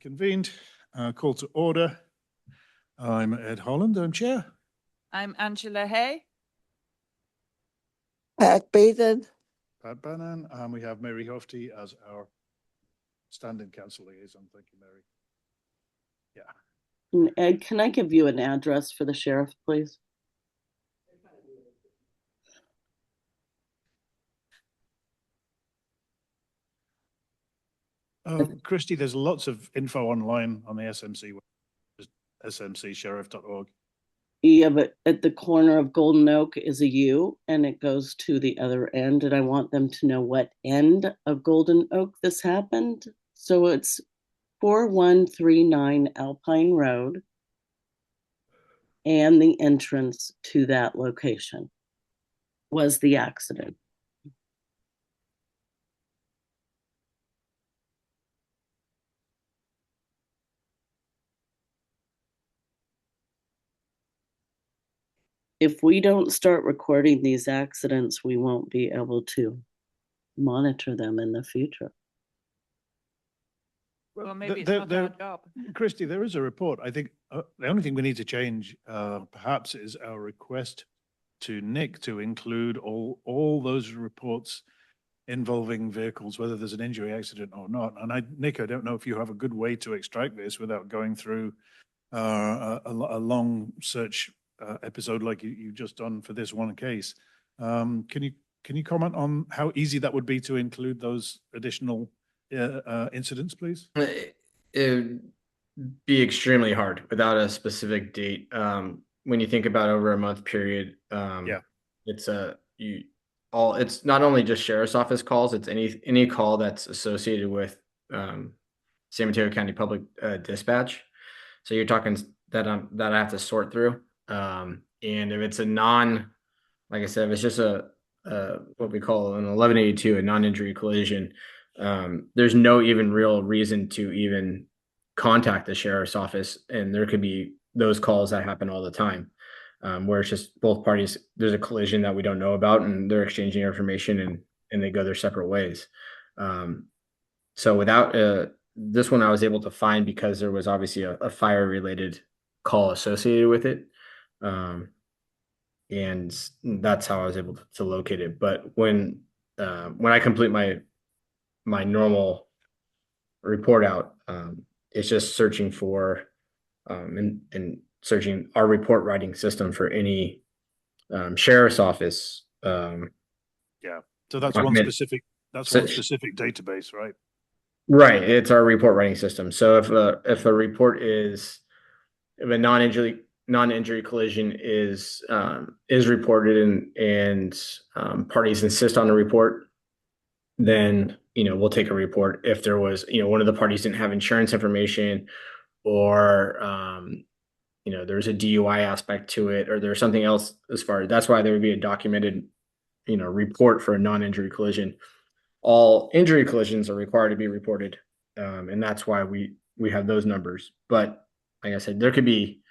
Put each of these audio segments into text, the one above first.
Convened. Call to order. I'm Ed Holland, I'm chair. I'm Angela Hay. Pat Beaton. Pat Bannon, and we have Mary Hofty as our standing council liaison. Thank you, Mary. And Ed, can I give you an address for the sheriff, please? Christy, there's lots of info online on the SMC, smcsheriff.org. Yeah, but at the corner of Golden Oak is a U and it goes to the other end. And I want them to know what end of Golden Oak this happened. So it's 4139 Alpine Road and the entrance to that location was the accident. If we don't start recording these accidents, we won't be able to monitor them in the future. Well, maybe it's not our job. Christy, there is a report. I think the only thing we need to change perhaps is our request to Nick to include all those reports involving vehicles, whether there's an injury, accident or not. And Nick, I don't know if you have a good way to extract this without going through a long search episode like you've just done for this one case. Can you comment on how easy that would be to include those additional incidents, please? It would be extremely hard without a specific date. When you think about over a month period, it's it's not only just sheriff's office calls, it's any call that's associated with San Mateo County Public Dispatch. So you're talking that I have to sort through. And if it's like I said, if it's just a what we call an 1182, a non-injury collision, there's no even real reason to even contact the sheriff's office. And there could be those calls that happen all the time, where it's just both parties, there's a collision that we don't know about and they're exchanging information and they go their separate ways. So without this one, I was able to find because there was obviously a fire related call associated with it. And that's how I was able to locate it. But when I complete my normal report out, it's just searching for and searching our report writing system for any sheriff's office. So that's one specific database, right? Right. It's our report writing system. So if a report if a non-injury collision is reported and parties insist on a report, then we'll take a report. If there was one of the parties didn't have insurance information, or there's a DUI aspect to it, or there's something else that's why there would be a documented report for a non-injury collision. All injury collisions are required to be reported, and that's why we have those numbers. But like I said, there could be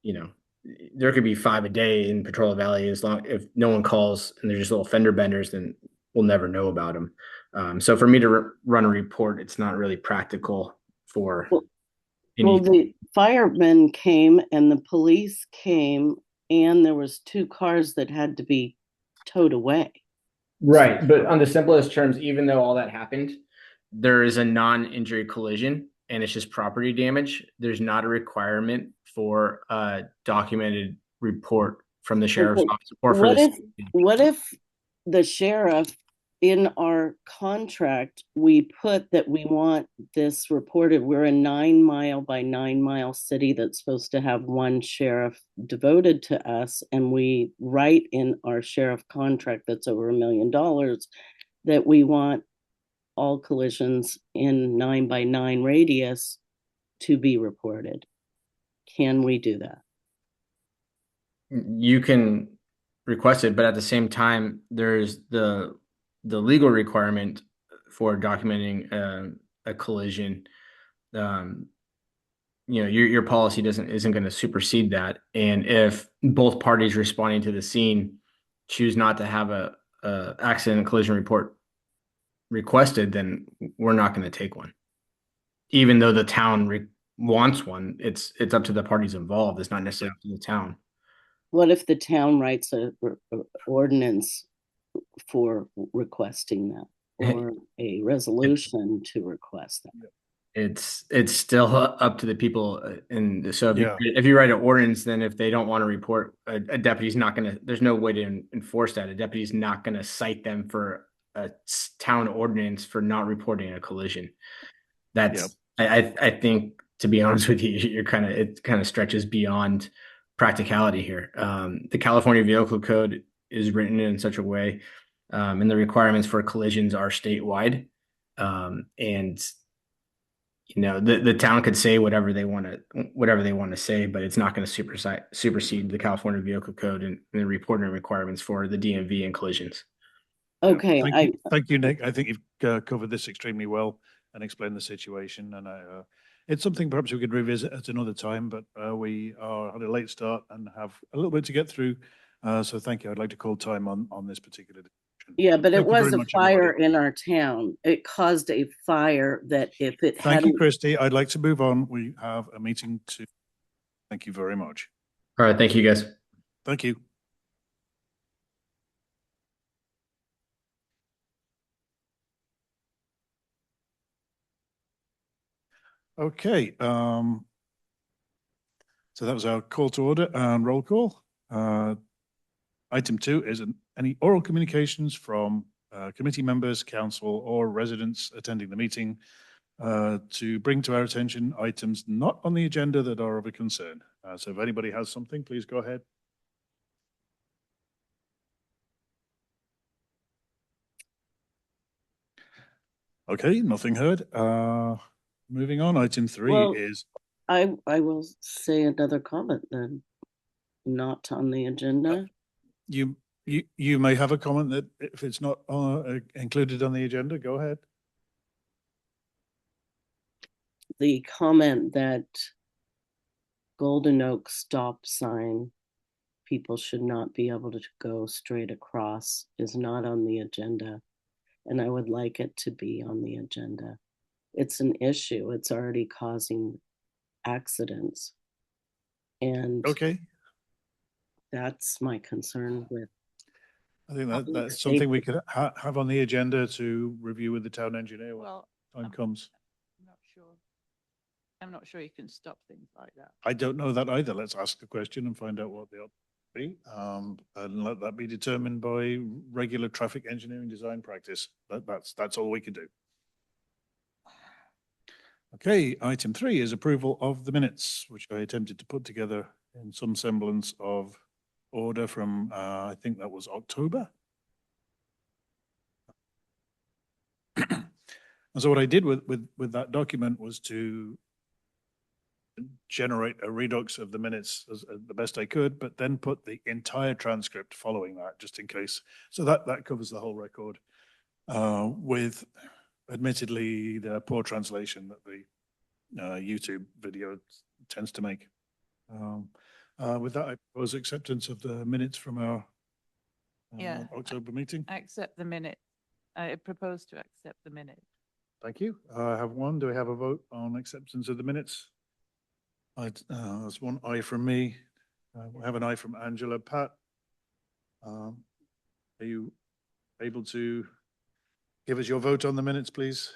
5 a day in Petrolia Valley. If no one calls and they're just little fender benders, then we'll never know about them. So for me to run a report, it's not really practical for. Well, the firemen came and the police came, and there was 2 cars that had to be towed away. Right, but on the simplest terms, even though all that happened, there is a non-injury collision and it's just property damage. There's not a requirement for a documented report from the sheriff's office or for what if the sheriff, in our contract, we put that we want this reported? We're a 9 mile by 9 mile city that's supposed to have one sheriff devoted to us. And we write in our sheriff contract that's over $1 million that we want all collisions in 9 by 9 radius to be reported. Can we do that? You can request it, but at the same time, there's the legal requirement for documenting a collision. Your policy isn't going to supersede that. And if both parties responding to the scene choose not to have a accident and collision report requested, then we're not going to take one. even though the town wants one, it's up to the parties involved. It's not necessarily up to the town. What if the town writes a ordinance for requesting that, or a resolution to request that? It's still up to the people. And so Yeah. if you write an ordinance, then if they don't want to report, a deputy's not going to, there's no way to enforce that. A deputy's not going to cite them for a town ordinance for not reporting a collision. That's, I think, to be honest with you, it kind of stretches beyond practicality here. The California Vehicle Code is written in such a way, and the requirements for collisions are statewide. And the town could say whatever they want to say, but it's not going to supersede the California Vehicle Code and the reporting requirements for the DMV and collisions. Okay, Thank you, Nick. I think you've covered this extremely well and explained the situation. And it's something perhaps we could revisit at another time, but we are at a late start and have a little bit to get through. So thank you. I'd like to call time on this particular discussion. Yeah, but Thank it you very was a much, fire everybody. in our town. It caused a fire that if it Thank you, hadn't, Christy. I'd like to move on. We have a meeting to. Thank you very much. All right. Thank you, guys. Thank you. Okay. So that was our call to order and roll call. Item 2 is any oral communications from committee members, council, or residents attending the meeting to bring to our attention items not on the agenda that are of a concern. So if anybody has something, please go ahead. Okay, nothing heard. Moving on, item 3 Well, is. I will say another comment then, not on the agenda. You may have a comment that if it's not included on the agenda, go ahead. The comment that Golden Oak stop sign, people should not be able to go straight across, is not on the agenda. And I would like it to be on the agenda. It's an issue. It's already causing accidents. And Okay. that's my concern with. I think that's something we could have on the agenda to review with the town engineer when time comes. I'm not sure you can stop things like that. I don't know that either. Let's ask the question and find out what they ought to be. And let that be determined by regular traffic engineering design practice. That's all we can do. Okay, item 3 is approval of the minutes, which I attempted to put together in some semblance of order from, I think that was October. And so what I did with that document was to generate a redux of the minutes as the best I could, but then put the entire transcript following that, just in case. So that covers the whole record, with admittedly the poor translation that the YouTube video tends to make. With that, I propose acceptance of the minutes from our October meeting. Accept the minute. I propose to accept the minute. Thank you. I have one. Do we have a vote on acceptance of the minutes? That's one aye from me. We have an aye from Angela. Pat, are you able to give us your vote on the minutes, please?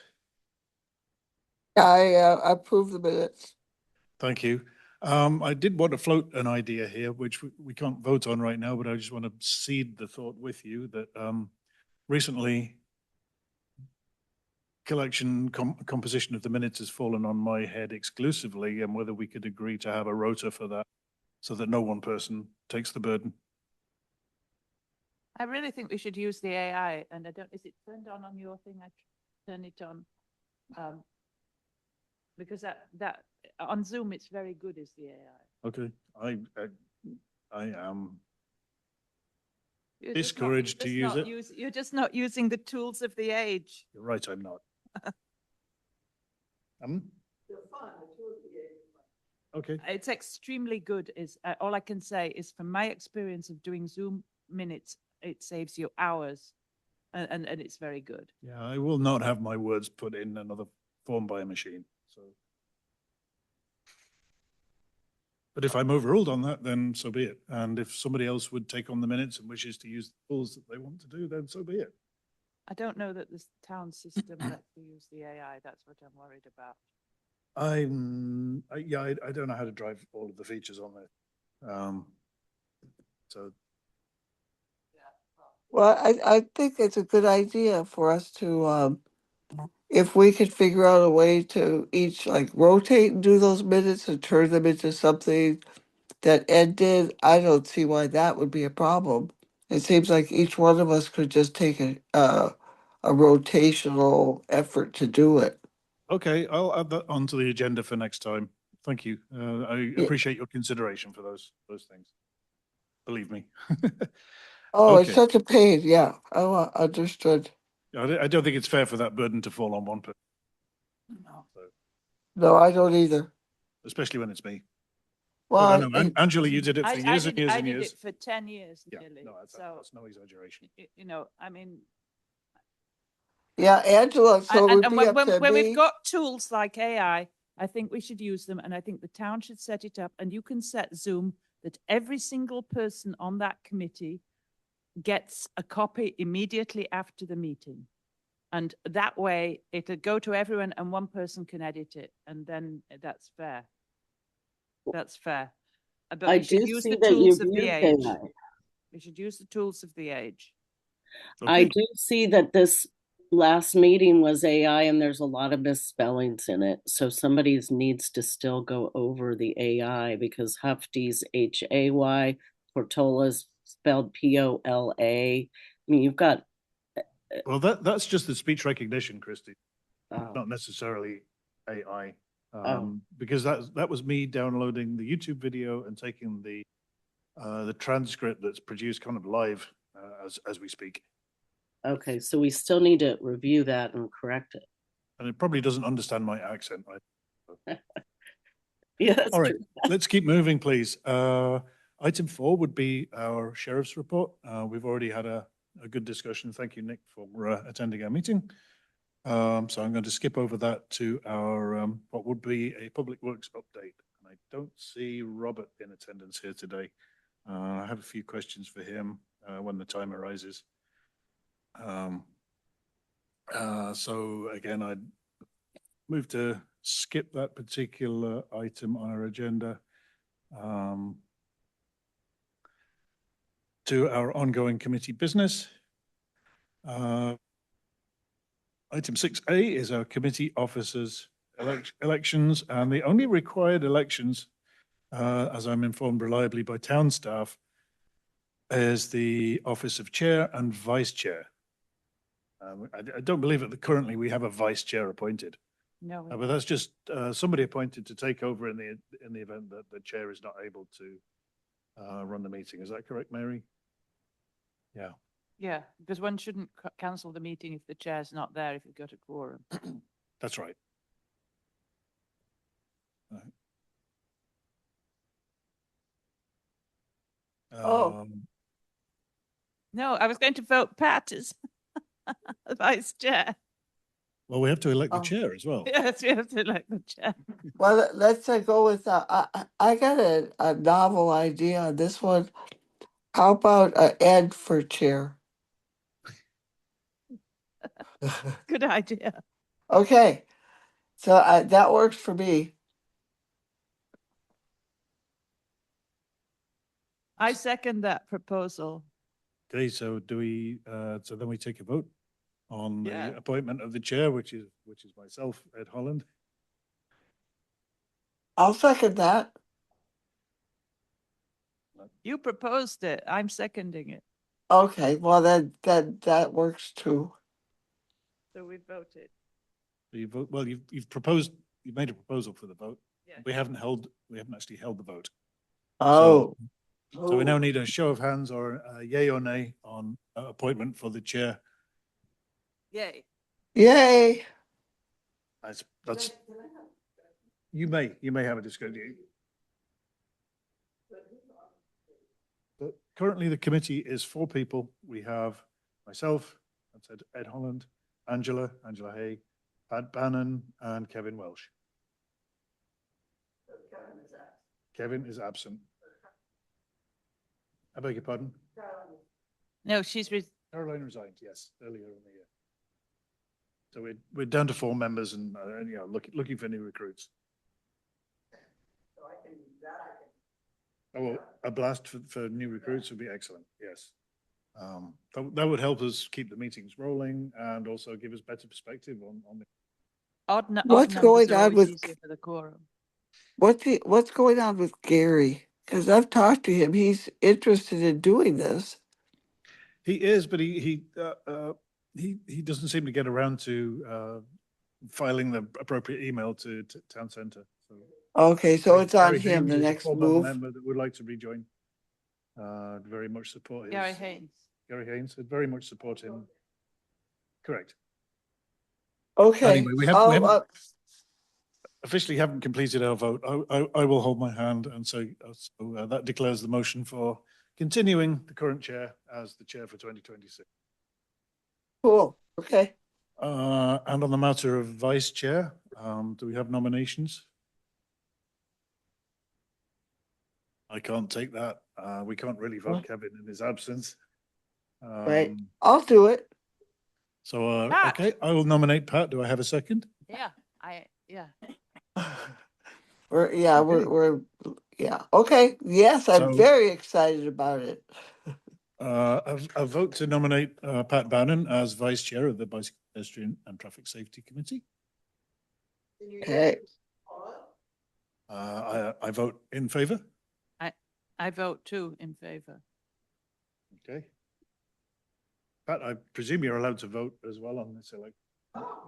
I approve the minutes. Thank you. I did want to float an idea here, which we can't vote on right now, but I just want to seed the thought with you that recently composition of the minutes has fallen on my head exclusively, and whether we could agree to have a rota for that so that no one person takes the burden. I really think we should use the AI, and is it turned on your thing? I turn it on. Because that on Zoom, it's very good as the AI. Okay, I am discouraged to use it. You're just not using the tools of the age. You're right, I'm not. Okay. It's extremely good. All I can say is from my experience of doing Zoom minutes, it saves you hours, and it's very good. Yeah, I will not have my words put in another form by a machine. so. But if I'm overruled on that, then so be it. And if somebody else would take on the minutes and wishes to use the tools that they want to do, then so be it. I don't know that the town system lets you use the AI. That's what I'm worried about. I don't know how to drive all of the features on there. So Well, I think it's a good idea for us to, if we could figure out a way to each like rotate and do those minutes and turn them into something that Ed did, I don't see why that would be a problem. It seems like each one of us could just take a rotational effort to do it. okay, I'll add that onto the agenda for next time. Thank you. I Yeah. appreciate your consideration for those things. Believe me. Oh, it's Okay. such a pain. Yeah. Oh, understood. I don't think it's fair for that burden to fall on one person, No. No, I don't either. especially when it's me. Well, I know, Angela, you did it for years and years I and did years. it for 10 years Yeah, nearly. no, So, that's no exaggeration. you know, I mean, yeah, Angela, so it would and be up to when me. we've got tools like AI, I think we should use them. And I think the town should set it up. And you can set Zoom that every single person on that committee gets a copy immediately after the meeting. And that way it'll go to everyone and one person can edit it. And then that's fair. That's fair. But I we should do use see the that tools you've of the used age. AI. We should use the tools of the age. I Okay. do see that this last meeting was AI and there's a lot of misspellings in it. So somebody needs to still go over the AI because Hufty's Hay, Portola's spelled Pola. I mean, you've got, Well, that's just the speech recognition, Christy, oh, not necessarily AI. Oh. Because that was me downloading the YouTube video and taking the transcript that's produced kind of live as we speak. okay. So we still need to review that and correct it. And it probably doesn't understand my accent. Yeah, that's All right, true. let's keep moving, please. Item 4 would be our sheriff's report. We've already had a good discussion. Thank you, Nick, for attending our meeting. So I'm going to skip over that to our what would be a public works update. And I don't see Robert in attendance here today. I have a few questions for him when the time arises. So again, I'd move to skip that particular item on our agenda to our ongoing committee business. Item 6A is our committee officers elections, and the only required elections, as I'm informed reliably by town staff, is the office of chair and vice chair. I don't believe that currently we have a vice chair appointed, No, but that's just somebody appointed to take over in the event that the chair is not able to run the meeting. Is that correct, Mary? Yeah. yeah, because one shouldn't cancel the meeting if the chair's not there, if you've got a quorum. That's right. Oh. No, I was going to vote Pat as vice chair. Well, we have to elect the Oh. chair as well. Yes, we have to elect the chair. Well, let's go with I got a novel idea on this one. How about Ed for chair? Good idea. Okay, so that works for me. I second that proposal. Okay, so do we, so then we take a vote on the Yeah. appointment of the chair, which is myself, Ed Holland. I'll second that. You proposed it. I'm seconding it. Okay, well that works too. So we voted. So you vote, well, you've proposed, you've made a proposal for the vote. Yeah. We haven't actually held the vote. Oh. So we now need a show of hands or a yay or nay on appointment for the chair. Yay. Yay. That's, you may have a discussion. But currently the committee is 4 people. We have myself, that's Ed Holland, Angela Hay, Pat Bannon, and Kevin Welsh. Kevin is absent. I beg your pardon? No, she's, Caroline resigned, yes, earlier in the year. So we're down to 4 members and, looking for new recruits. Oh, well, a blast for new recruits would be excellent, yes. That would help us keep the meetings rolling and also give us better perspective on the. odd What's numbers going are on always with- easier for the quorum. What's going on with Gary? Because I've talked to him. He's interested in doing this. He is, but he doesn't seem to get around to filing the appropriate email to town centre. So Okay, so it's on Gary him, Haynes the is a next former move. member that would like to rejoin. Very much support his. Gary Haynes. Gary Haynes would very much support him. Correct. Okay. Anyway, we haven't officially haven't completed our vote. I will hold my hand and so that declares the motion for continuing the current chair as the chair for 2026. Cool. Okay. And on the matter of vice chair, do we have nominations? I can't take that. We can't really vote Kevin in his absence. Right. I'll do it. So, Pat. okay, I will nominate Pat. Do I have a second? Yeah, We're yeah. Okay. Yes, I'm So- very excited about it. A vote to nominate Pat Bannon as vice chair of the Bicycle, Pedestrian and Traffic Safety Committee. Okay. I vote in favour. I vote too in favour. Okay. Pat, I presume you're allowed to vote as well on this election.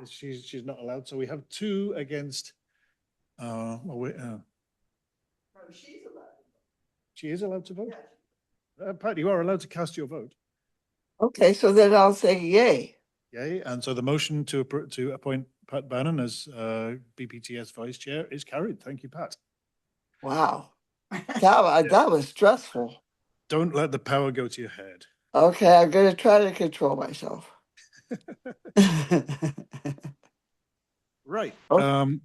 She's not allowed, so we have 2 against. She is allowed to vote? Pat, you are allowed to cast your vote. Okay, so then I'll say yay. Yay, and so the motion to appoint Pat Bannon as BPTS vice chair is carried. Thank you, Pat. Wow. That was stressful. Don't let the power go to your head. Okay, I'm gonna try to control myself. Right. Oh.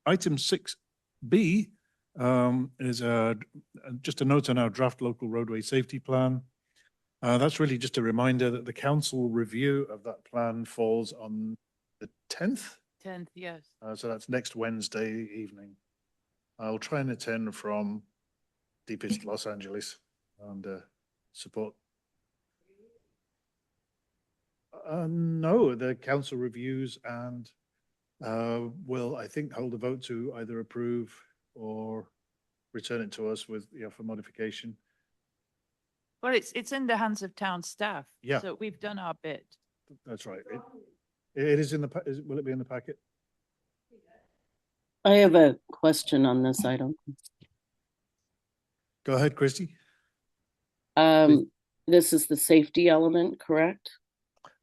Item 6B is just a note on our draft local roadway safety plan. That's really just a reminder that the council review of that plan falls on the 10th. 10th, yes. So that's next Wednesday evening. I'll try and attend from deepest Los Angeles and support. No, the council reviews and will, I think, hold a vote to either approve or return it to us with, for modification. Well, it's in the hands of town staff. Yeah. So we've done our bit. That's right. It is in the, will it be in the packet? I have a question on this item. Go ahead, Christy. This is the safety element, correct?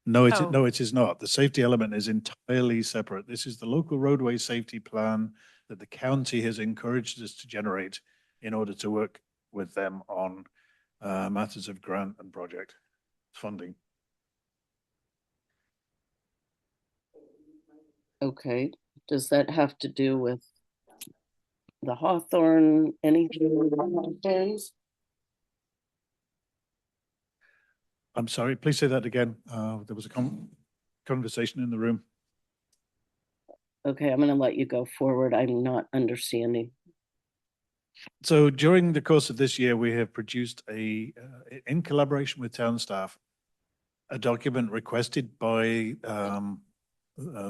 No, No. no, it is not. The safety element is entirely separate. This is the local roadway safety plan that the county has encouraged us to generate in order to work with them on matters of grant and project funding. Okay, does that have to do with the Hawthorne, anything with the Hawthorns? I'm sorry, please say that again. There was a conversation in the room. Okay, I'm gonna let you go forward. I'm not understanding. So during the course of this year, we have produced in collaboration with town staff, a document requested by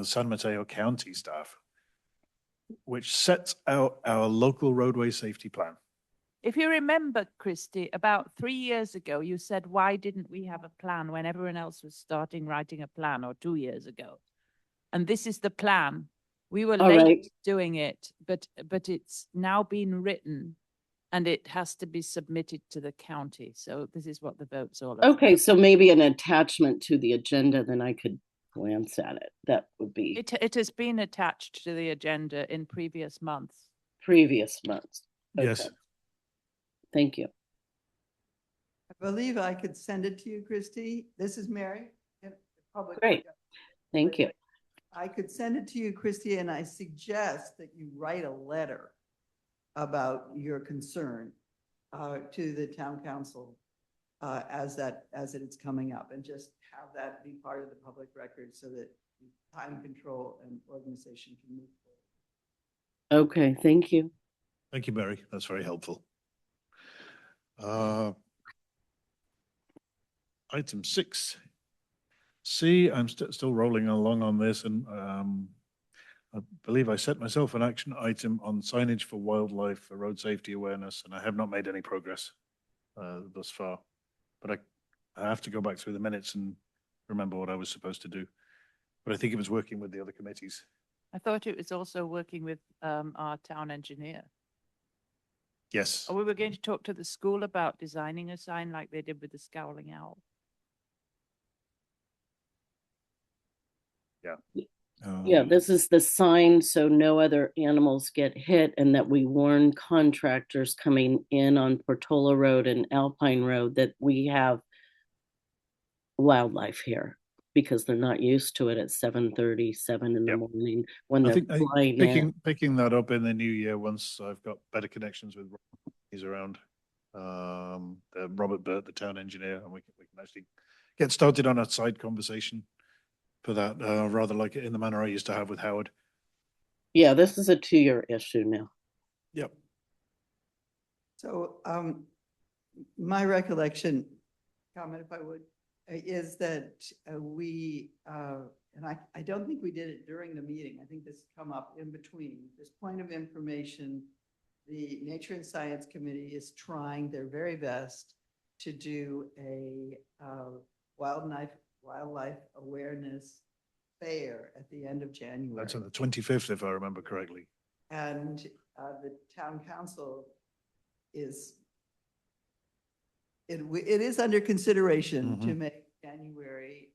San Mateo County staff, which sets out our local roadway safety plan. If you remember, Christy, about 3 years ago, you said, why didn't we have a plan when everyone else was starting writing a plan, or 2 years ago? And this is the plan. We were All late right. doing it, but it's now been written and it has to be submitted to the county. So this is what the vote's all about. Okay, so maybe an attachment to the agenda, then I could glance at it. That would be It has been attached to the agenda in previous months. previous months. Yes. Okay. Thank you. I believe I could send it to you, Christy. This is Mary. Great. Thank you. I could send it to you, Christy, and I suggest that you write a letter about your concern to the town council as it is coming up, and just have that be part of the public record so that time control and organization can move forward. Okay, thank you. Thank you, Mary. That's very helpful. Item 6C, I'm still rolling along on this, and I believe I set myself an action item on signage for wildlife for road safety awareness, and I have not made any progress thus far. But I have to go back through the minutes and remember what I was supposed to do. But I think it was working with the other committees. I thought it was also working with our town engineer. Yes. Or we were going to talk to the school about designing a sign like they did with the scowling owl. Yeah. Yeah, this is the sign so no other animals get hit, and that we warn contractors coming in on Portola Road and Alpine Road that we have wildlife here, because they're not used to it at 7:37 in the Yep. morning when I they're think flying in. picking that up in the new year once I've got better connections with he's around. Robert Burt, the town engineer, and we can actually get started on a side conversation for that, rather like it in the manner I used to have with Howard. Yeah, this is a 2-year issue now. Yep. So my recollection, comment if I would, is that we, and I don't think we did it during the meeting. I think this come up in between. This point of information, the Nature and Science Committee is trying their very best to do a wildlife awareness fair at the end of January. That's on the 25th, if I remember correctly. And the town council is, it is under consideration to make January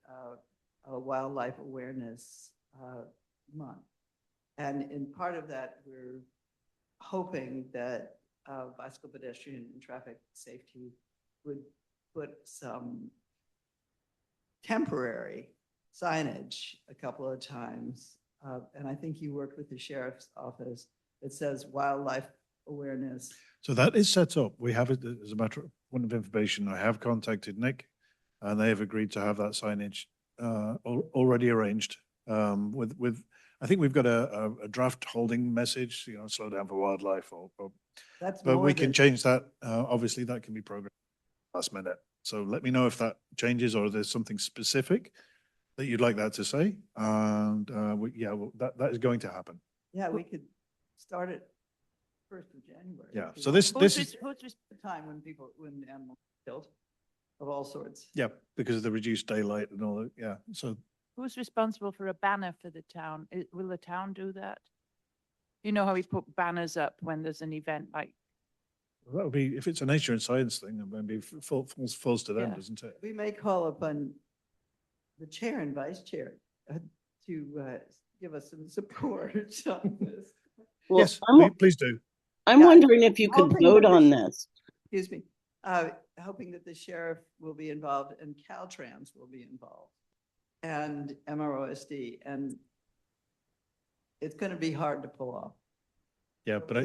a wildlife awareness month. And in part of that, we're hoping that bicycle, pedestrian, and traffic safety would put some temporary signage a couple of times. And I think you worked with the sheriff's office that says wildlife awareness. So that is set up. We have it as a matter of point of information. I have contacted Nick, and they have agreed to have that signage already arranged. With I think we've got a draft holding message, slow down for wildlife, That's but more we can than- change that. Obviously, that can be programmed last minute. So let me know if that changes or there's something specific that you'd like that to say. And that is going to happen. Yeah, we could start it 1st of January. Yeah. if you So want. this is The time when animals are killed of all sorts. yeah, because of the reduced daylight and all that. Yeah. So Who's responsible for a banner for the town? Will the town do that? You know how we put banners up when there's an event like, that would be, if it's a nature and science thing, it maybe falls to them, Yeah. doesn't it? We may call upon the chair and vice chair to give us some support on this. Well, Yes, please do. I'm Yeah, wondering if you could hoping vote that the on sh- this. Excuse me, hoping that the sheriff will be involved and Caltrans will be involved and MROSD, and it's going to be hard to pull off. Yeah, but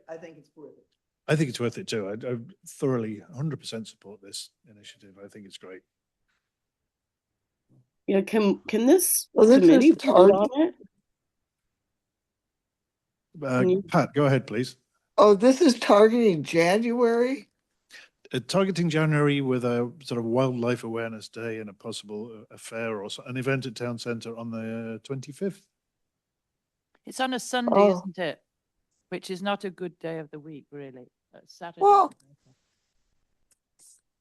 I think it's worth it. I think it's worth it too. I thoroughly 100% support this initiative. I think it's great. Yeah, can this Well, this is committee vote hard. on it? Can you- Pat, go ahead, please. Oh, this is targeting January? Targeting January with a sort of wildlife awareness day and a possible affair or an event at town centre on the 25th. it's on a Sunday, Oh. isn't it? Which is not a good day of the week, really. Saturday. Well,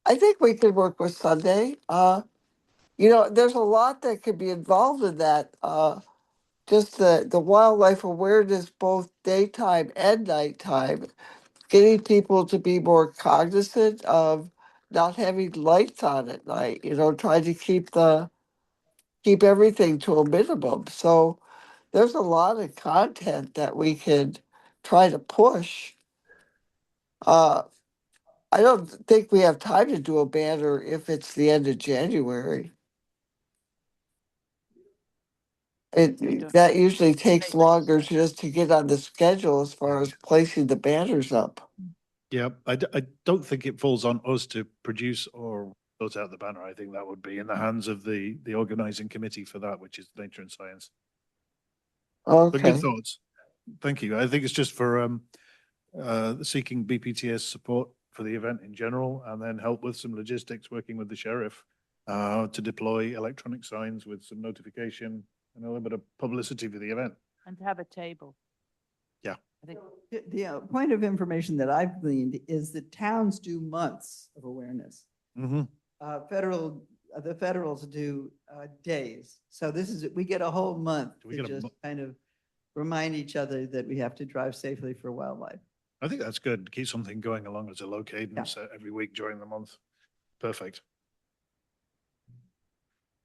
I think we could work with Sunday. There's a lot that could be involved in that. Just the wildlife awareness, both daytime and nighttime, getting people to be more cognizant of not having lights on at night, trying to keep everything to a minimum. So there's a lot of content that we could try to push. I don't think we have time to do a banner if it's the end of January. don't- That usually takes longer just to get on the schedule as far as placing the banners up. Yeah, I don't think it falls on us to produce or put out the banner. I think that would be in the hands of the organizing committee for that, which is Nature and Science. But good Okay, thoughts. Thank you. I think it's just for seeking BPTS support for the event in general, and then help with some logistics, working with the sheriff to deploy electronic signs with some notification and a little bit of publicity for the event. And to have a table. Yeah. I think, The point of information that I've gleaned is that towns do months of awareness. Mm-hmm. The federals do days. So we get a whole month Do we to get a just mo- kind of remind each other that we have to drive safely for wildlife. I think that's good. Keep something going along as a low cadence every week during the month. Perfect.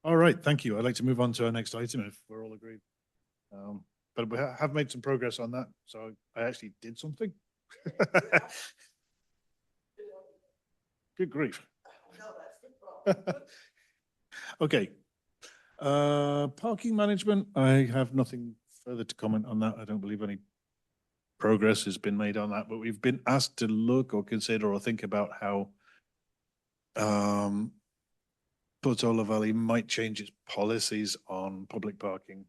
All right, thank you. I'd like to move on to our next item if we're all agreed. But we have made some progress on that, so I actually did something. Good grief. Okay. Parking management, I have nothing further to comment on that. I don't believe any progress has been made on that, but we've been asked to look or consider or think about how Portola Valley might change its policies on public parking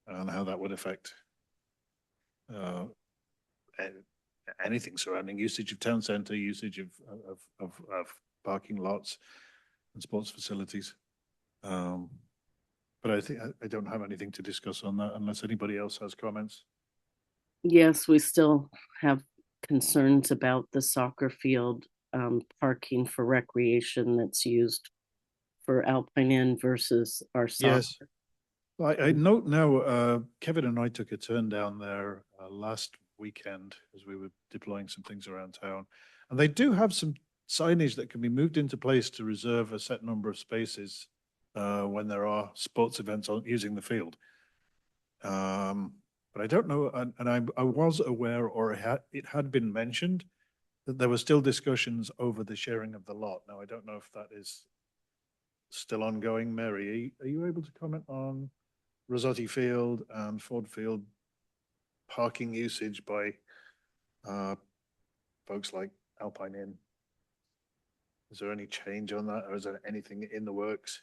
and how that would affect anything surrounding usage of town center, usage of parking lots and sports facilities. But I think I don't have anything to discuss on that unless anybody else has comments. Yes, we still have concerns about the soccer field parking for recreation that's used for Alpine Inn versus our soccer. Yes. Well, I note now, Kevin and I took a turn down there last weekend as we were deploying some things around town. And they do have some signage that can be moved into place to reserve a set number of spaces when there are sports events using the field. But I don't know, and I was aware, or it had been mentioned, that there were still discussions over the sharing of the lot. Now, I don't know if that is still ongoing. Mary, are you able to comment on Rossetti Field and Ford Field parking usage by folks like Alpine Inn? Is there any change on that, or is there anything in the works?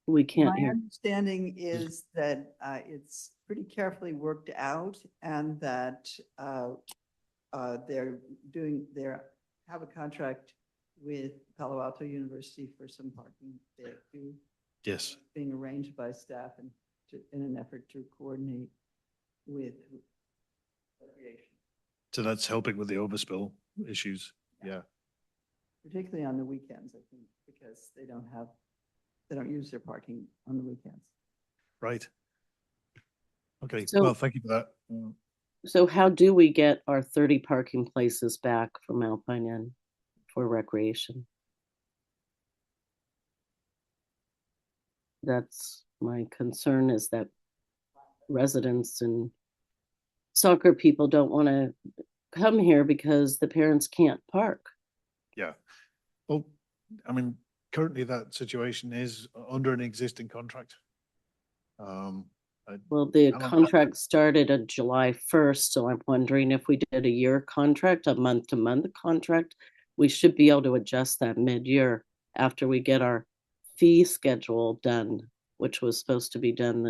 We can't My hear. understanding is that it's pretty carefully worked out and that they have a contract with Palo Alto University for some parking there too. Yes. Being arranged by staff and in an effort to coordinate with recreation, So that's helping with the overspill issues. Yeah. particularly on the weekends, I think, because they don't use their parking on the weekends. Right. Okay. So- Well, thank you for that. So how do we get our 30 parking places back from Alpine Inn for recreation? That's my concern, is that residents and soccer people don't want to come here because the parents can't park. Yeah. Well, I mean, currently that situation is under an existing contract. Well, the Alan- contract started on July 1st, so I'm wondering if we did a year contract, a month-to-month contract, we should be able to adjust that mid-year after we get our fee schedule done, which was supposed to be done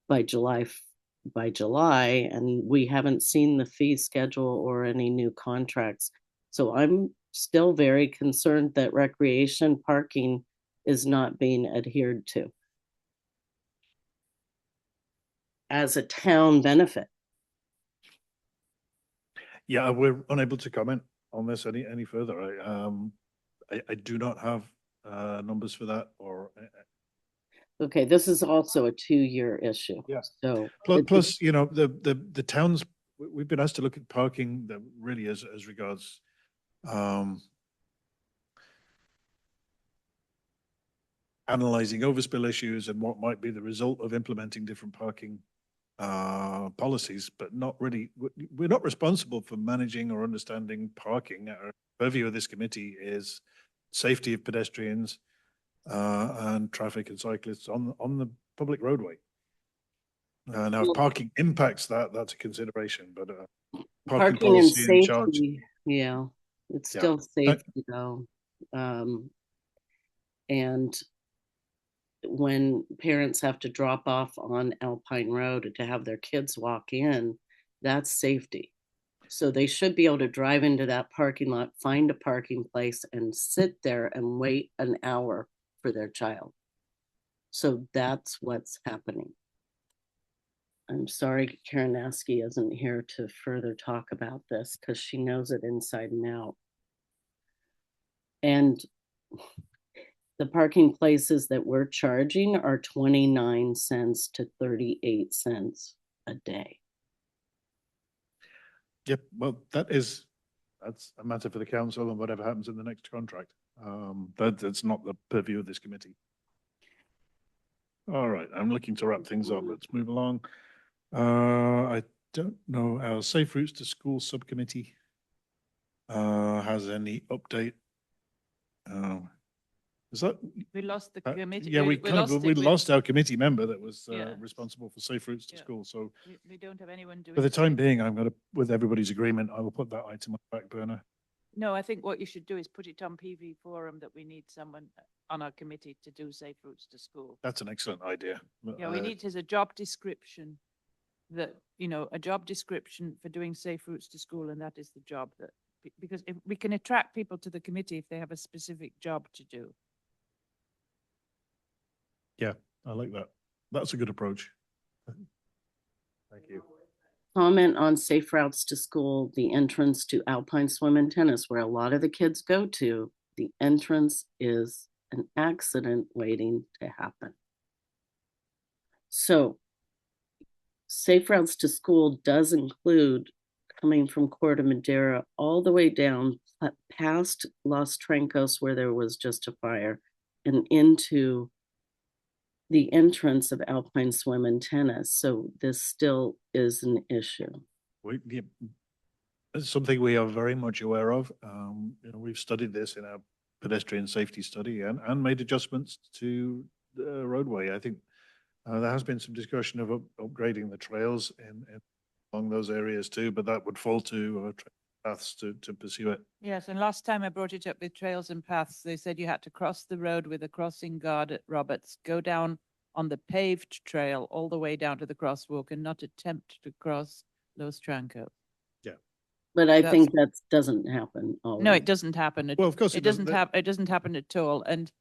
by July, and we haven't seen the fee schedule or any new contracts. So I'm still very concerned that recreation parking is not being adhered to as a town benefit. Yeah, we're unable to comment on this any further. I do not have numbers for that or. Okay, this is also a 2-year issue. Yeah. So Plus, you know, the towns, we've been asked to look at parking that really as regards analyzing overspill issues and what might be the result of implementing different parking policies, but not really, we're not responsible for managing or understanding parking. Our purview of this committee is safety of pedestrians and traffic and cyclists on the public roadway. Now, if parking impacts that, that's a consideration, but parking Parking and policy in charge. safety, yeah, it's Yeah. still safety though. And when parents have to drop off on Alpine Road to have their kids walk in, that's safety. So they should be able to drive into that parking lot, find a parking place and sit there and wait an hour for their child. So that's what's happening. I'm sorry Karen Askey isn't here to further talk about this because she knows it inside and out. And the parking places that we're charging are 29 cents to 38 cents a day. Yep, well, that's a matter for the council and whatever happens in the next contract. That's not the purview of this committee. All right, I'm looking to wrap things up. Let's move along. I don't know our Safe Routes to School subcommittee has any update. Is that? We lost the committee. Yeah, we lost our committee member that was Yeah. responsible for Safe Routes to Yeah. School. So We don't have anyone doing. for the time safe- being, I'm going to, with everybody's agreement, I will put that item on the back burner. No, I think what you should do is put it on PV Forum that we need someone on our committee to do Safe Routes to School. That's an excellent idea. Yeah, we need as a job description that, a job description for doing Safe Routes to School, and that is the job that, because if we can attract people to the committee if they have a specific job to do. Yeah, I like that. That's a good approach. Thank you. Comment on Safe Routes to School, the entrance to Alpine Swim and Tennis, where a lot of the kids go to, the entrance is an accident waiting to happen. So Safe Routes to School does include coming from Corte Madera all the way down past Los Trancos where there was just a fire and into the entrance of Alpine Swim and Tennis. So this still is an issue. It's something we are very much aware of. We've studied this in our pedestrian safety study and made adjustments to the roadway. I think there has been some discussion of upgrading the trails along those areas too, but that would fall to paths to pursue it. Yes, and last time I brought it up with Trails and Paths, they said you had to cross the road with a crossing guard at Roberts, go down on the paved trail all the way down to the crosswalk and not attempt to cross Los Trancos. Yeah. But I think that doesn't happen No, always. it doesn't happen. Well, of course it doesn't happen. It doesn't happen at all. And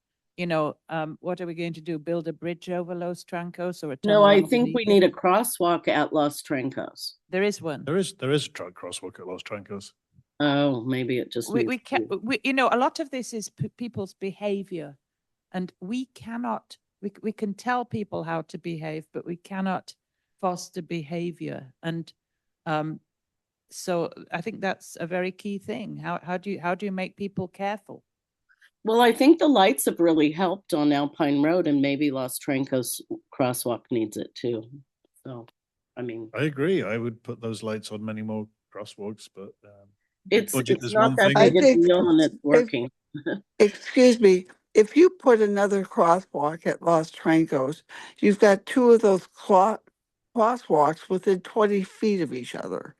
what are we going to do? Build a bridge over Los Trancos or a tunnel? No, I think we underneath need it? a crosswalk at Los Trancos. There is one. There is a truck crosswalk at Los Trancos. Oh, maybe it just We needs can. to be- A lot of this is people's behavior, and we cannot. We can tell people how to behave, but we cannot foster behavior. And so I think that's a very key thing. How do you make people careful? Well, I think the lights have really helped on Alpine Road and maybe Los Trancos crosswalk needs it too. So, I mean, I agree. I would put those lights on many more crosswalks, but it's budget is not one that thing. big a I think deal and it's working. Excuse me, if you put another crosswalk at Los Trancos, you've got two of those crosswalks within 20 feet of each other.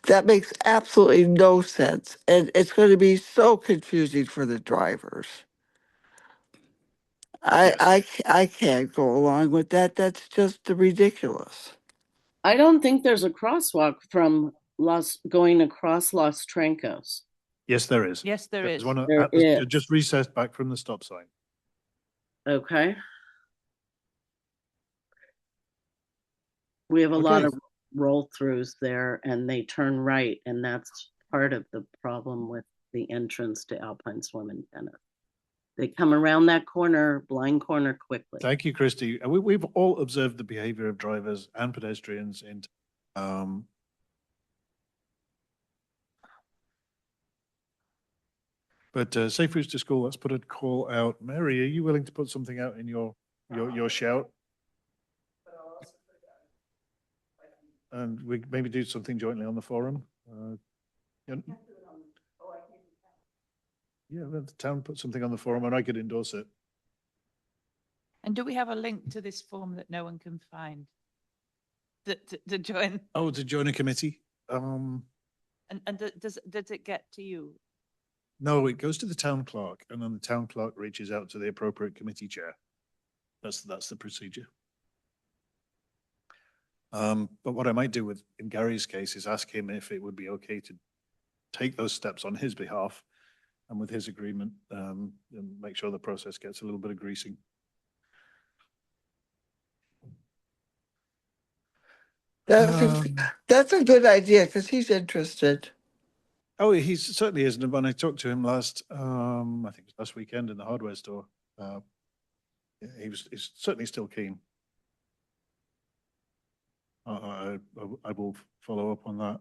That makes absolutely no sense, and it's going to be so confusing for the drivers. I can't go along with that. That's just ridiculous. I don't think there's a crosswalk from going across Los Trancos. Yes, there is. Yes, there There's is. one There is. just recessed back from the stop sign. Okay. We have a lot Okay. of roll throughs there and they turn right, and that's part of the problem with the entrance to Alpine Swim and Tennis. They come around that corner, blind corner quickly. Thank you, Christy. We've all observed the behavior of drivers and pedestrians but Safe Routes to School, let's put a call out. Mary, are you willing to put something out in your shout? And we maybe do something jointly on the forum. Yeah, let the town put something on the forum and I could endorse it. And do we have a link to this form that no one can find? To join, Oh, to join a committee? and does it get to you? No, it goes to the town clerk and then the town clerk reaches out to the appropriate committee chair. That's the procedure. But what I might do in Gary's case is ask him if it would be okay to take those steps on his behalf and with his agreement, and make sure the process gets a little bit of greasing. That's a good idea because he's interested. Oh, he certainly isn't. When I talked to him last, I think it was last weekend in the hardware store, he's certainly still keen. I will follow up on that.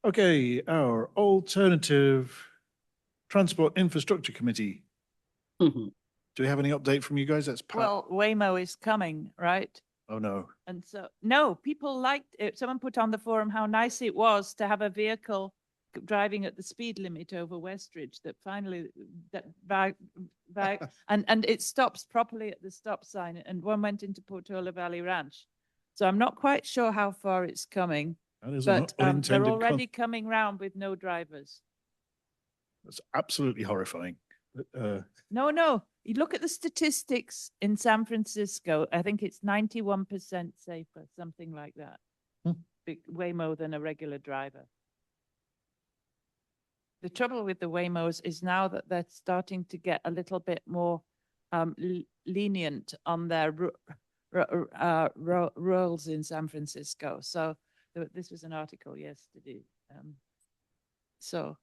Okay, our alternative transport infrastructure committee. Mhm. Do we have any update from you guys? That's Pat. Well, Waymo is coming, right? Oh no. And so, no, people liked it. Someone put on the forum how nice it was to have a vehicle driving at the speed limit over Westridge that finally, and it stops properly at the stop sign, and one went into Portola Valley Ranch. So I'm not quite sure how far it's coming, That is an but they're unintended already coming round with no drivers. That's absolutely horrifying. No. You look at the statistics in San Francisco, I think it's 91% safer, something like that. Way more than a regular driver. The trouble with the Waymos is now that they're starting to get a little bit more lenient on their rules in San Francisco. So this was an article yesterday. So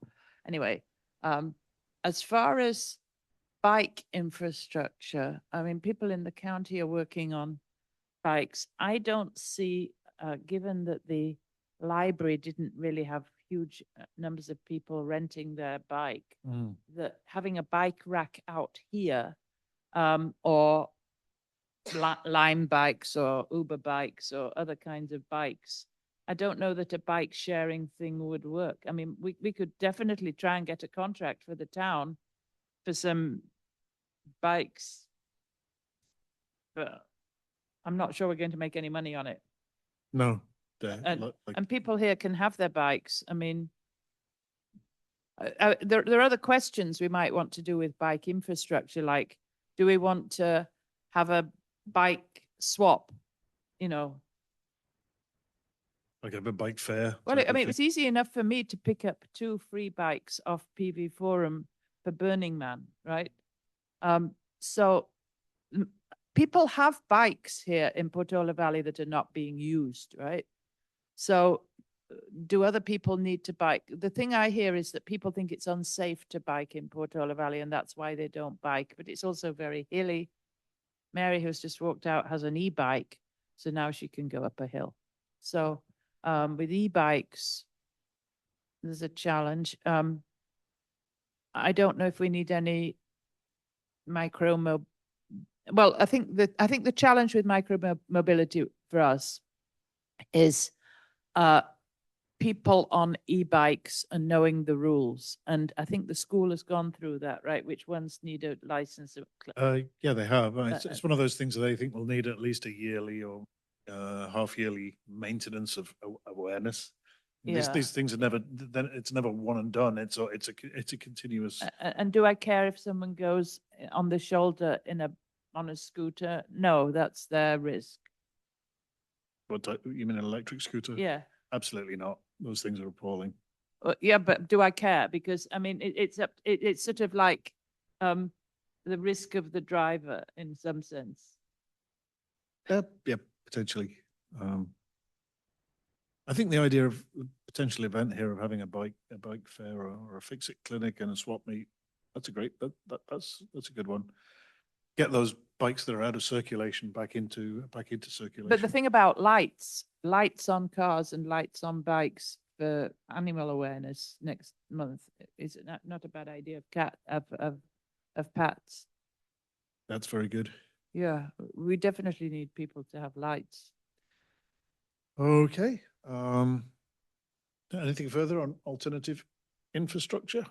anyway, as far as bike infrastructure, I mean, people in the county are working on bikes. I don't see, given that the library didn't really have huge numbers of people renting their bike, that having a bike rack out here, or Lime bikes or Uber bikes or other kinds of bikes, I don't know that a bike sharing thing would work. I mean, we could definitely try and get a contract for the town for some bikes, but I'm not sure we're going to make any money on it. No. And people here can have their bikes. I mean, there are other questions we might want to do with bike infrastructure, like, do we want to have a bike swap, Like a bike fare. Well, I mean, it was easy enough for me to pick up 2 free bikes off PV Forum for Burning Man, right? So people have bikes here in Portola Valley that are not being used, right? So do other people need to bike? The thing I hear is that people think it's unsafe to bike in Portola Valley, and that's why they don't bike. But it's also very hilly. Mary, who's just walked out, has an e-bike, so now she can go up a hill. So with e-bikes, there's a challenge. I don't know if we need any well, I think the challenge with micro mobility for us is people on e-bikes and knowing the rules. And I think the school has gone through that, right? Which ones need a license? Yeah, they have. It's one of those things that they think will need at least a yearly or half-yearly maintenance of awareness. Yeah. These things are never. Then it's never one and done. It's a continuous. And do I care if someone goes on the shoulder on a scooter? No, that's their risk. What you mean, an electric scooter? Yeah. Absolutely not. Those things are appalling. Yeah, but do I care? Because I mean, it's sort of like the risk of the driver in some sense. Yeah, potentially. I think the idea of the potential event here of having a bike fair or a fix-it clinic and a swap meet, that's a great. That's a good one. Get those bikes that are out of circulation back into circulation. But the thing about lights on cars and lights on bikes for animal awareness next month is not a bad idea of Pat's. That's very good. Yeah, we definitely need people to have lights. Okay. Anything further on alternative infrastructure?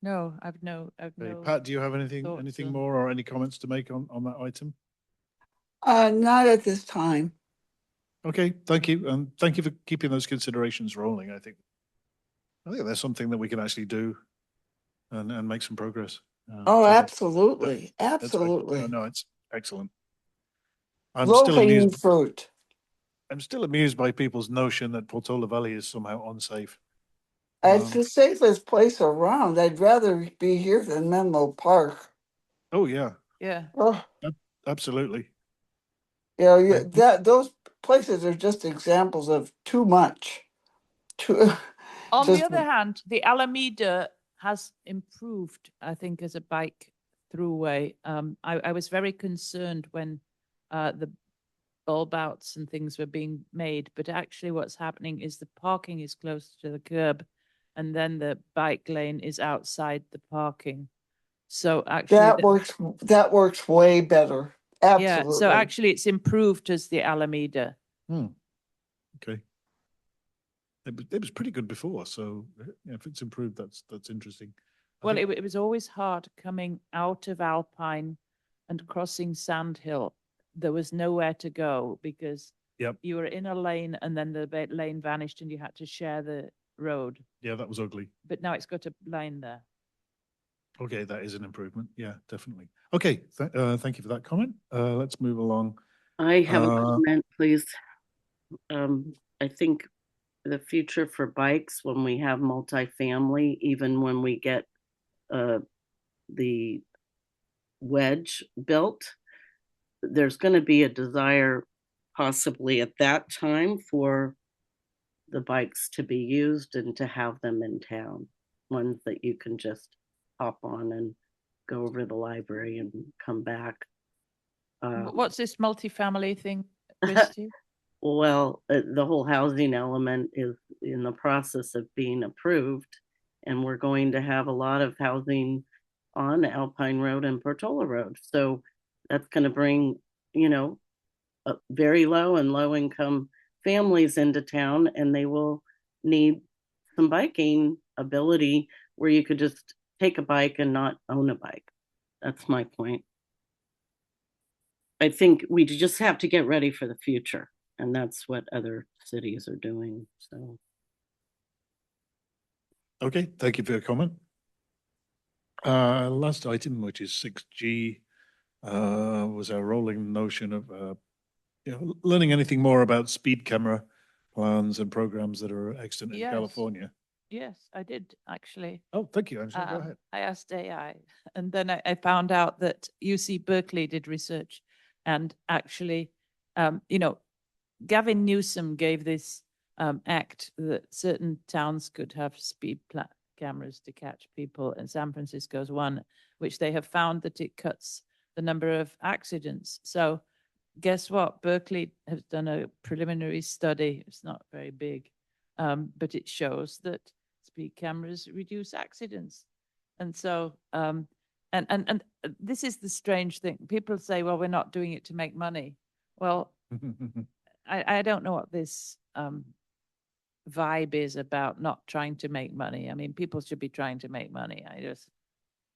No, I've Okay, no. Pat, do you have anything thoughts on- more or any comments to make on that item? Not at this time. Okay, thank you. And thank you for keeping those considerations rolling. I think that's something that we can actually do and make some progress. Oh, So absolutely, that's great. absolutely. No, it's excellent. I'm Low still hanging amused. fruit. I'm still amused by people's notion that Portola Valley is somehow unsafe. It's the safest place around. I'd rather be here than Menlo Park. Oh yeah, Yeah. Oh, absolutely. you know, I- those places are just examples of too much. Too, On the just other hand, the Alameda has improved, I think, as a bike throughway. I was very concerned when the bulb outs and things were being made, but actually what's happening is the parking is close to the curb and then the bike lane is outside the parking. So actually, that works way better. yeah, Absolutely. so actually it's improved as the Alameda. Okay. It was pretty good before, so yeah, if it's improved, that's interesting. Well, it was always hard coming out of Alpine and crossing Sandhill. There was nowhere to go because Yep. you were in a lane and then the lane vanished and you had to share the road. Yeah, that was ugly. But now it's got a line there. Okay, that is an improvement. Yeah, definitely. Okay, thank you for that comment. Let's move along. I have a Uh, comment, please. I think the future for bikes, when we have multifamily, even when we get the wedge built, there's going to be a desire possibly at that time for the bikes to be used and to have them in town, ones that you can just hop on and go over to the library and come back. What's this multifamily thing, Christy? Well, the whole housing element is in the process of being approved, and we're going to have a lot of housing on Alpine Road and Portola Road. So that's going to bring, very low and low income families into town, and they will need some biking ability where you could just take a bike and not own a bike. That's my point. I think we just have to get ready for the future, and that's what other cities are doing. So, okay, thank you for your comment. Last item, which is 6G, was our rolling notion of learning anything more about speed camera plans and programs that are extant in Yes. California. Yes, I did actually. Oh, thank you, Angela. Go ahead. I asked AI, and then I found out that UC Berkeley did research, and actually, Gavin Newsom gave this act that certain towns could have speed cameras to catch people, and San Francisco's one, which they have found that it cuts the number of accidents. So guess what? Berkeley has done a preliminary study. It's not very big, but it shows that speed cameras reduce accidents. And so, and this is the strange thing. People say, well, we're not doing it to make money. Well, I don't know what this vibe is about not trying to make money. I mean, people should be trying to make money.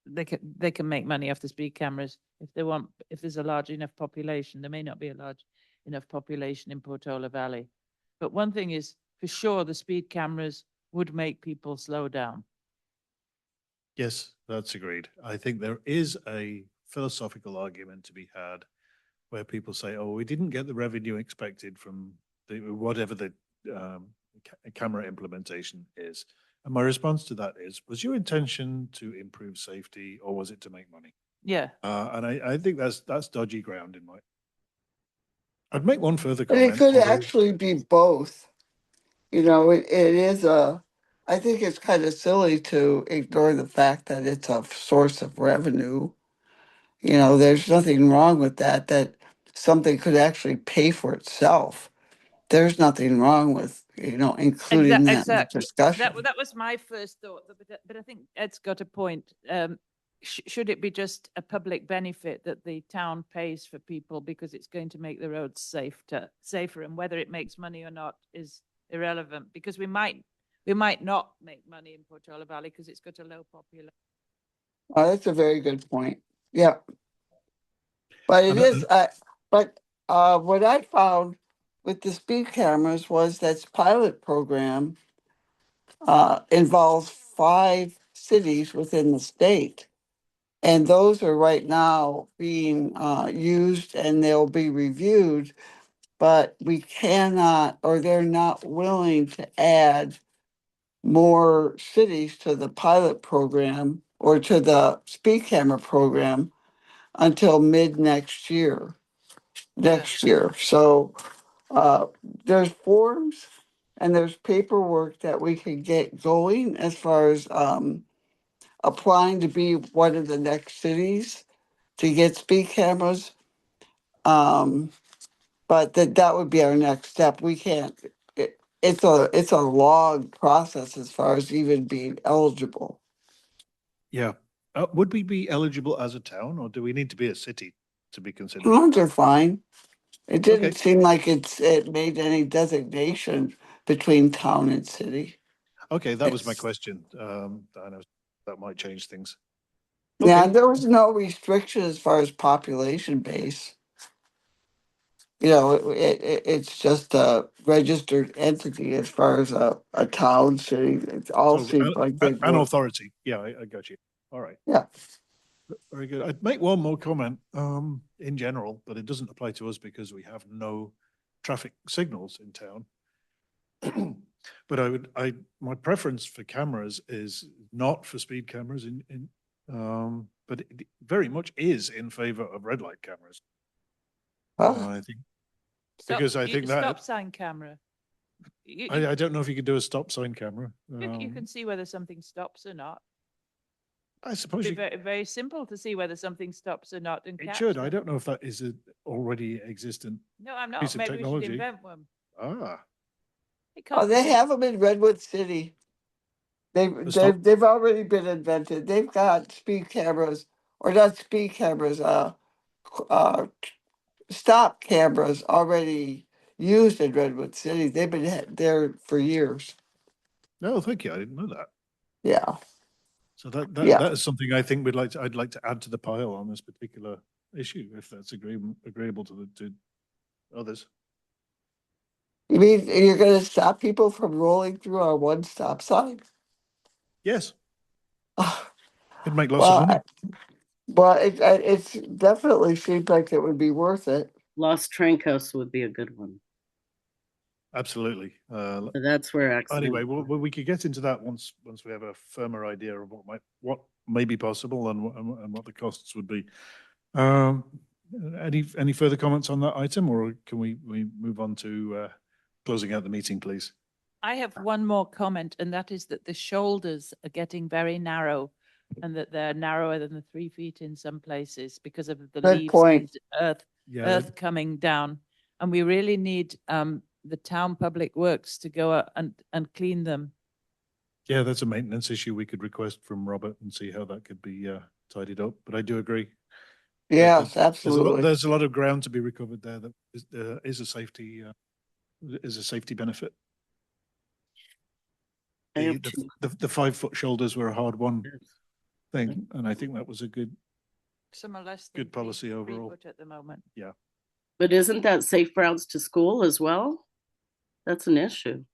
They can make money off the speed cameras if they want. If there's a large enough population, there may not be a large enough population in Portola Valley, but one thing is for sure: the speed cameras would make people slow down. Yes, that's agreed. I think there is a philosophical argument to be had where people say, "Oh, we didn't get the revenue expected from whatever the camera implementation is." And my response to that is, was your intention to improve safety or was it to make money? Yeah. And I think that's dodgy ground in my. I'd make one further But comment. it could although- actually be both. It is I think it's kind of silly to ignore the fact that it's a source of revenue. There's nothing wrong with that something could actually pay for itself. There's nothing wrong with, including that in the Exactly. discussion. That was my first thought, but I think Ed's got a point. Should it be just a public benefit that the town pays for people because it's going to make the roads safer, and whether it makes money or not is irrelevant, because we might not make money in Portola Valley because it's got a low population. That's a very good point. Yeah. But it And, is, but what I found with the speed cameras was that pilot program involves 5 cities within the state. And those are right now being used and they'll be reviewed, but we cannot, or they're not willing to add more cities to the pilot program or to the speed camera program until mid next year. So uh, there's forms and there's paperwork that we can get going as far as applying to be one of the next cities to get speed cameras. Um, but that would be our next step. We can't. It's a long process as far as even being eligible. yeah. Would we be eligible as a town, or do we need to be a city to be considered? Towns are fine. It Okay. didn't seem like it made any designation between town and city. Okay, that was my It's- question. I know that might change things. Yeah, Okay. there was no restriction as far as population base. It's just a registered entity as far as a town, city. It all So seems like they'd an work. authority. Yeah, I got you. All right. Yeah. Very good. I'd make one more comment in general, but it doesn't apply to us because we have no traffic signals in town. But my preference for cameras is not for speed cameras but it very much is in favor of red light cameras. Huh? I think because I think that Stop sign camera. I don't know if you could do a stop sign camera. You can see whether something stops or not. I suppose It'd you, be very, very simple to see whether something stops or not and it catch should. I them. don't know if that is a already existent No, I'm piece not. of Maybe we should technology. invent one. Ah, It Oh, can't be they just- have them in Redwood City. the stop. They've already been invented. They've got speed cameras, or not speed cameras, uh, stop cameras already used in Redwood City. They've been there for years. No, thank you. I didn't know that. Yeah, So yeah. that is something I think I'd like to add to the pile on this particular issue, if that's agreeable to others. You mean you're going to stop people from rolling through our one stop sign? Yes, it'd make lots of Well, money. it's definitely seems like it would be worth it. Los Trancos would be a good one. Absolutely. So that's where Anyway, accident. we could get into that once we have a firmer idea of what may be possible and what the costs would be. Any further comments on that item, or can we move on to closing out the meeting, please? I have one more comment, and that is that the shoulders are getting very narrow and that they're narrower than the 3 feet in some places because of the Good leaves point. and Yeah, earth coming down. And we really need the town public works to go out and clean them. yeah, that's a maintenance issue we could request from Robert and see how that could be tidied up. But I do agree. Yes, There's absolutely. there's a lot of ground to be recovered there that is a safety benefit. I have The 5 foot shoulders were a hard one thing, and I think that was a good. Some are less than Good policy 3 overall. foot at the moment. But isn't that safe routes to school as well? That's an issue.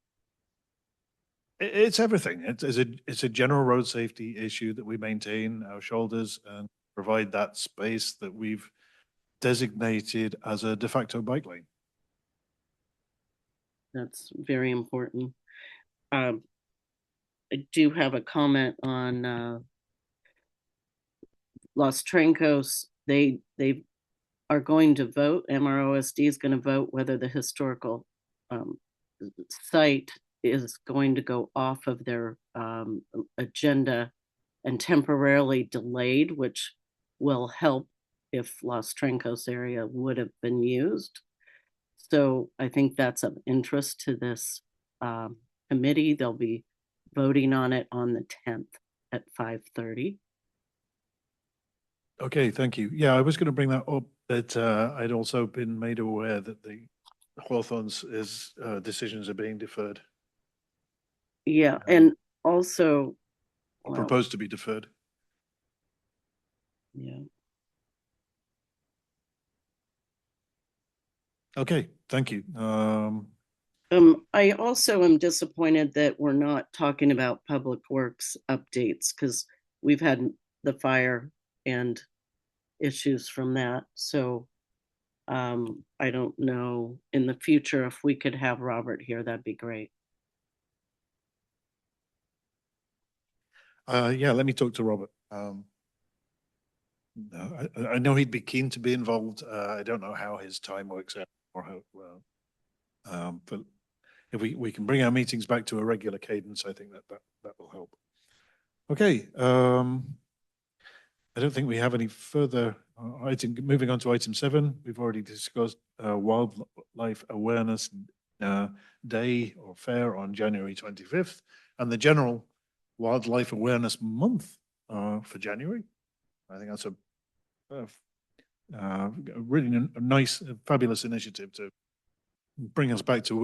It's everything. It's a general road safety issue that we maintain our shoulders and provide that space that we've designated as a de facto bike lane. That's very important. I do have a comment on Los Trancos. They are going to vote. MROSD is going to vote whether the historical site is going to go off of their agenda and temporarily delayed, which will help if Los Trancos area would have been used. So I think that's of interest to this committee. They'll be voting on it on the 10th at 5:30. Okay, thank you. Yeah, I was going to bring that up, that I'd also been made aware that the Hawthorne's decisions are being deferred, Yeah, and also, or well, proposed to be deferred. Yeah. Okay, thank you. I also am disappointed that we're not talking about public works updates because we've had the fire and issues from that. So I don't know in the future if we could have Robert here, that'd be great. Yeah, let me talk to Robert. I know he'd be keen to be involved. I don't know how his time works out or how, but if we can bring our meetings back to a regular cadence, I think that will help. Okay, I don't think we have any further item. Moving on to item 7, we've already discussed Wildlife Awareness Day or Fair on January 25th, and the general Wildlife Awareness Month for January. I think that's a really nice, fabulous initiative to bring us back to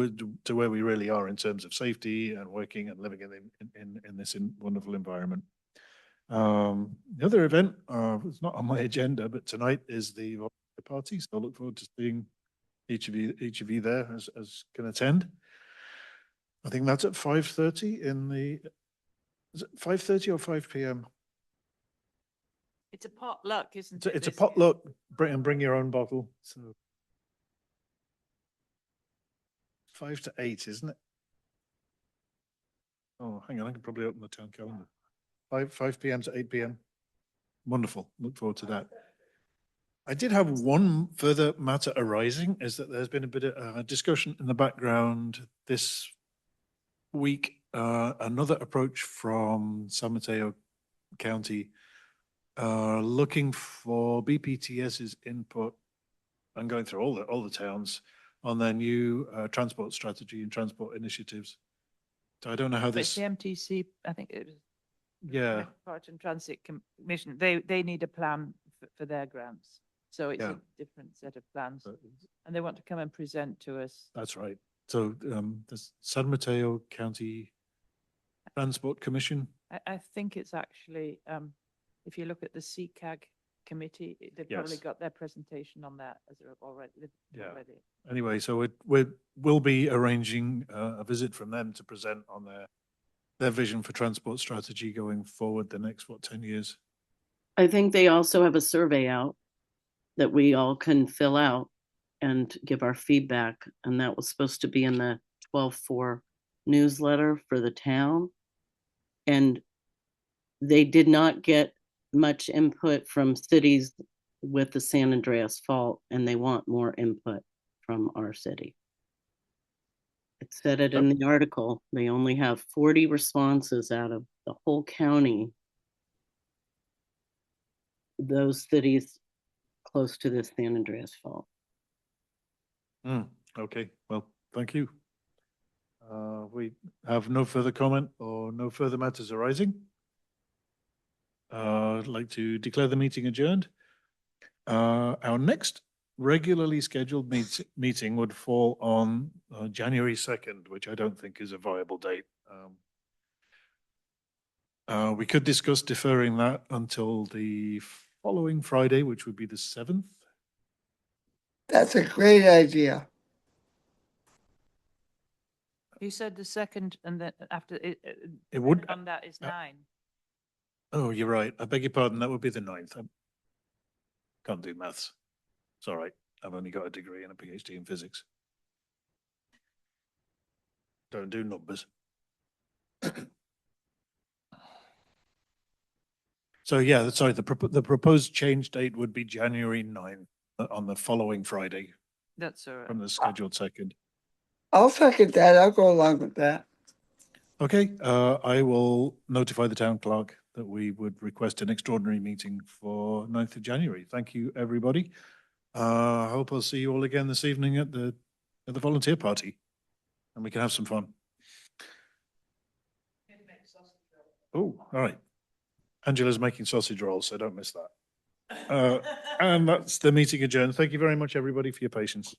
where we really are in terms of safety and working and living in this wonderful environment. The other event, it's not on my agenda, but tonight is the volunteer party, so I look forward to seeing each of you there as can attend. I think that's at 5:30 is it 5:30 or 5 p.m.? It's a potluck, isn't It's it? a potluck, bring your own bottle, so 5 to 8, isn't it? Oh, hang on, I can probably open the town calendar. 5 p.m. to 8 p.m. Wonderful, look forward to that. I did have one further matter arising, is that there's been a bit of a discussion in the background this week, another approach from San Mateo County, looking for BPTS's input and going through all the towns on their new transport strategy and transport initiatives. So I don't know how It's this, the MTC, I think it was. yeah, Metropolitan Transit Commission, they need a plan for their grants. So it's Yeah. a different set of plans, but and they want to come and present to us. that's right. So the San Mateo County Transport Commission, I think it's actually, if you look at the CCAG committee, they've probably Yes. got their presentation on that as already. Yeah. already. anyway, so we'll be arranging a visit from them to present on their vision for transport strategy going forward the next, 10 years? I think they also have a survey out that we all can fill out and give our feedback. And that was supposed to be in the 12/4 newsletter for the town. And they did not get much input from cities with the San Andreas Fault, and they want more input from our city. It said it in the article. They only have 40 responses out of the whole county. Those cities close to the San Andreas Fault. Okay, well, thank you. We have no further comment or no further matters arising. I'd like to declare the meeting adjourned. Our next regularly scheduled meeting would fall on January 2nd, which I don't think is a viable date. We could discuss deferring that until the following Friday, which would be the 7th. That's a great idea. You said the second, and then after It would, on that is 9. oh, you're right. I beg your pardon. That would be the 9th. I can't do maths. It's all right. I've only got a degree and a PhD in physics. Don't do numbers. So yeah, sorry, the proposed change date would be January 9th on the following Friday That's all right. from the scheduled 2nd. I'll second that. I'll go along with that. Okay, I will notify the town clerk that we would request an extraordinary meeting for 9th of January. Thank you, everybody. I hope I'll see you all again this evening at the volunteer party, and we can have some fun. Oh, all right. Angela's making sausage rolls, so don't miss that. And that's the meeting adjourned. Thank you very much, everybody, for your patience.